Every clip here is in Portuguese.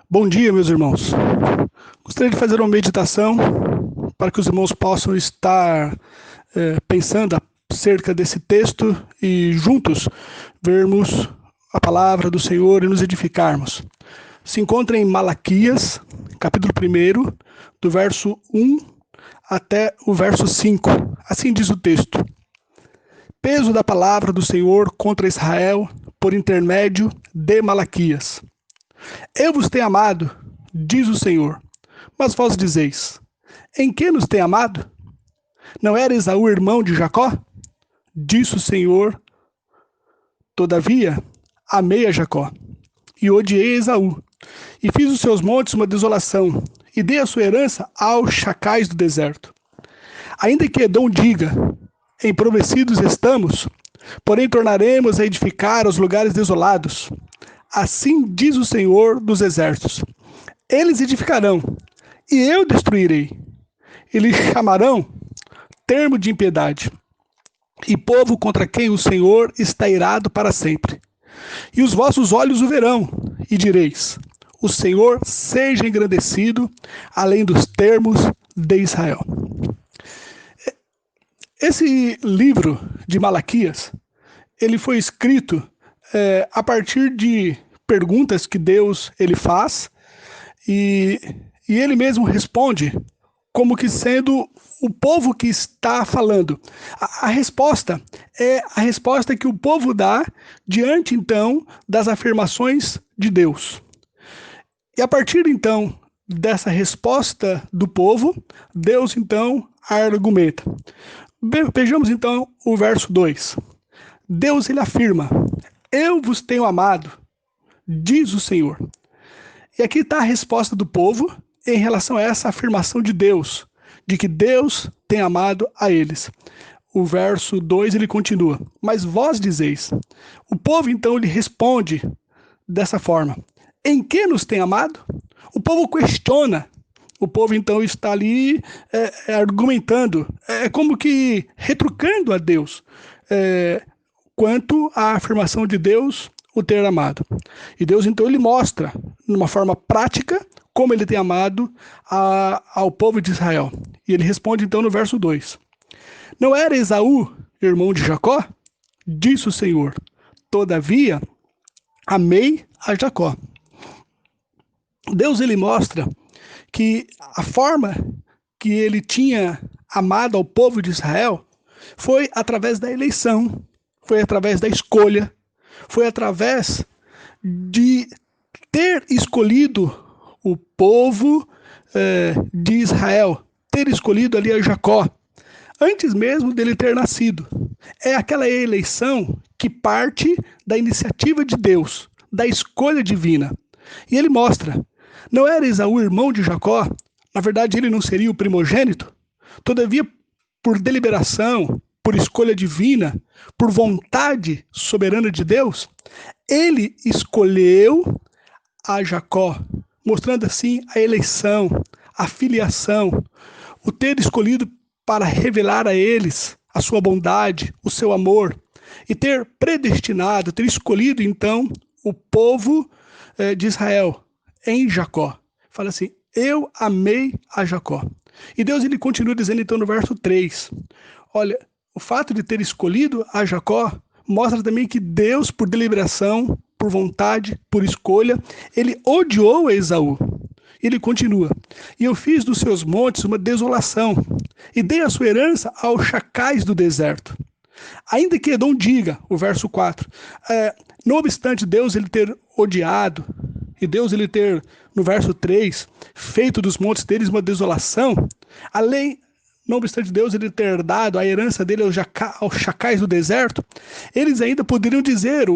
Bom dia, meus irmãos. Gostaria de fazer uma meditação para que os irmãos possam estar pensando acerca desse texto e juntos vermos a palavra do Senhor e nos edificarmos. Se encontra em Malaquias, capítulo 1, do verso 1 até o verso 5. Assim diz o texto: Peso da palavra do Senhor contra Israel por intermédio de Malaquias. Eu vos tenho amado, diz o Senhor, mas vós dizeis: em que nos tem amado? Não era Esaú irmão de Jacó? Disse o Senhor: todavia, amei a Jacó, e odiei Esaú, e fiz os seus montes uma desolação, e dei a sua herança aos chacais do deserto. Ainda que Edom diga: empobrecidos estamos, porém tornaremos a edificar os lugares desolados. Assim diz o Senhor dos exércitos: eles edificarão, e eu destruirei. Eles chamarão termo de impiedade, e povo contra quem o Senhor está irado para sempre. E os vossos olhos o verão, e direis: o Senhor seja engrandecido, além dos termos de Israel. Esse livro de Malaquias, ele foi escrito a partir de perguntas que Deus ele faz e ele mesmo responde como que sendo o povo que está falando. A resposta é a resposta que o povo dá diante, então, das afirmações de Deus. E a partir, então, dessa resposta do povo, Deus, então, argumenta. Vejamos, então, o verso 2. Deus, ele afirma: eu vos tenho amado, diz o Senhor. E aqui está a resposta do povo em relação a essa afirmação de Deus, de que Deus tem amado a eles. O verso 2 ele continua: mas vós dizeis. O povo então ele responde dessa forma: em que nos tem amado? O povo questiona. O povo então está ali argumentando, como que retrucando a Deus quanto à afirmação de Deus o ter amado. E Deus então ele mostra, numa forma prática, como ele tem amado ao povo de Israel. E ele responde então no verso 2: não era Esaú irmão de Jacó? Disse o Senhor: todavia, amei a Jacó. Deus ele mostra que a forma que ele tinha amado ao povo de Israel foi através da eleição, foi através da escolha, foi através de ter escolhido o povo de Israel, ter escolhido ali a Jacó, antes mesmo dele ter nascido. É aquela eleição que parte da iniciativa de Deus, da escolha divina. E ele mostra: não era Esaú irmão de Jacó? Na verdade, ele não seria o primogênito? Todavia, por deliberação, por escolha divina, por vontade soberana de Deus, ele escolheu a Jacó, mostrando assim a eleição, a filiação, o ter escolhido para revelar a eles a sua bondade, o seu amor, e ter predestinado, ter escolhido então o povo de Israel em Jacó. Fala assim: eu amei a Jacó. E Deus ele continua dizendo então no verso 3, olha, o fato de ter escolhido a Jacó mostra também que Deus, por deliberação, por vontade, por escolha, ele odiou a Esaú. Ele continua: e eu fiz dos seus montes uma desolação, e dei a sua herança aos chacais do deserto. Ainda que Edom diga, o verso 4, não obstante Deus ele ter odiado, e Deus ele ter, no verso 3, feito dos montes deles uma desolação, além, não obstante Deus ele ter dado a herança dele aos chacais do deserto, eles ainda poderiam dizer,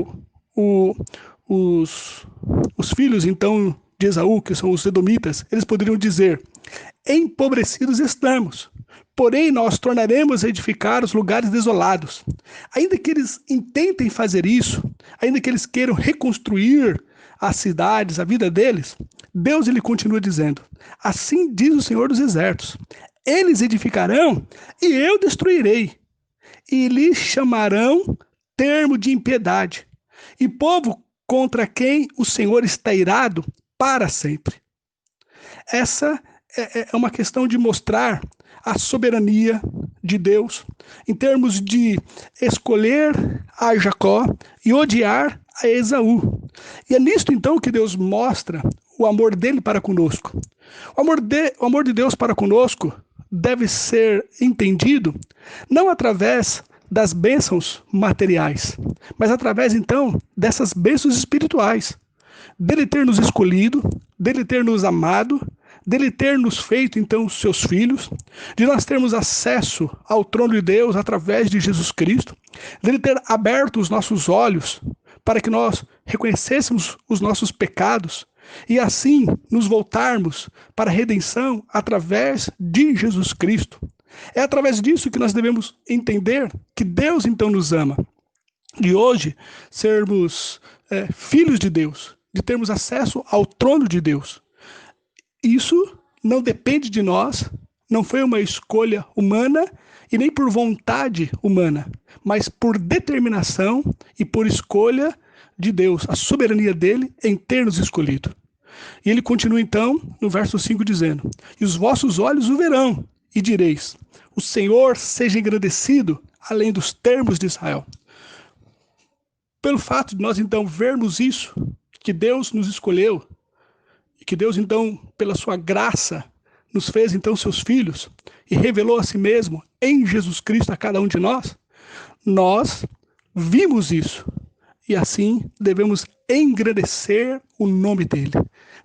os filhos então de Esaú, que são os edomitas, eles poderiam dizer: empobrecidos estamos, porém nós tornaremos a edificar os lugares desolados. Ainda que eles intentem fazer isso, ainda que eles queiram reconstruir as cidades, a vida deles, Deus ele continua dizendo: assim diz o Senhor dos exércitos, eles edificarão e eu destruirei, e lhes chamarão termo de impiedade, e povo contra quem o Senhor está irado para sempre. Essa é uma questão de mostrar a soberania de Deus em termos de escolher a Jacó e odiar a Esaú. E é nisto então que Deus mostra o amor dele para conosco. O amor de Deus para conosco deve ser entendido não através das bênçãos materiais, mas através então dessas bênçãos espirituais. Dele ter nos escolhido, dele ter nos amado, dele ter nos feito então seus filhos, de nós termos acesso ao trono de Deus através de Jesus Cristo, dele ter aberto os nossos olhos para que nós reconhecêssemos os nossos pecados e assim nos voltarmos para a redenção através de Jesus Cristo. É através disso que nós devemos entender que Deus então nos ama. De hoje sermos filhos de Deus, de termos acesso ao trono de Deus. Isso não depende de nós, não foi uma escolha humana e nem por vontade humana, mas por determinação e por escolha de Deus, a soberania dele em ter nos escolhido. E ele continua então no verso 5 dizendo: e os vossos olhos o verão, e direis: o Senhor seja engrandecido além dos termos de Israel. Pelo fato de nós então vermos isso, que Deus nos escolheu, e que Deus então, pela sua graça, nos fez então seus filhos, e revelou a si mesmo em Jesus Cristo a cada um de nós, nós vimos isso, e assim devemos engrandecer o nome dele,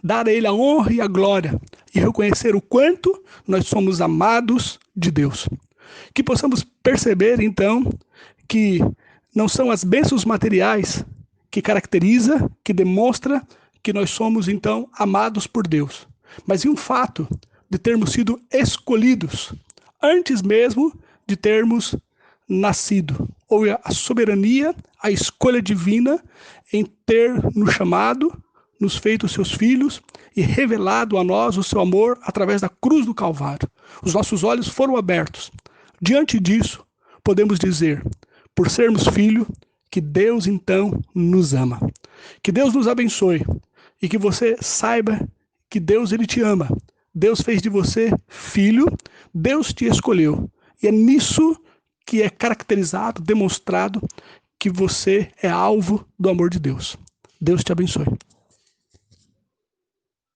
dar a ele a honra e a glória, e reconhecer o quanto nós somos amados de Deus. Que possamos perceber então que não são as bênçãos materiais que caracteriza, que demonstra que nós somos então amados por Deus, mas em um fato de termos sido escolhidos antes mesmo de termos nascido, ou a soberania, a escolha divina em ter nos chamado, nos feito seus filhos e revelado a nós o seu amor através da cruz do Calvário. Os nossos olhos foram abertos. Diante disso, podemos dizer, por sermos filhos, que Deus então nos ama. Que Deus nos abençoe e que você saiba que Deus ele te ama. Deus fez de você filho, Deus te escolheu. E é nisso que é caracterizado, demonstrado que você é alvo do amor de Deus. Deus te abençoe.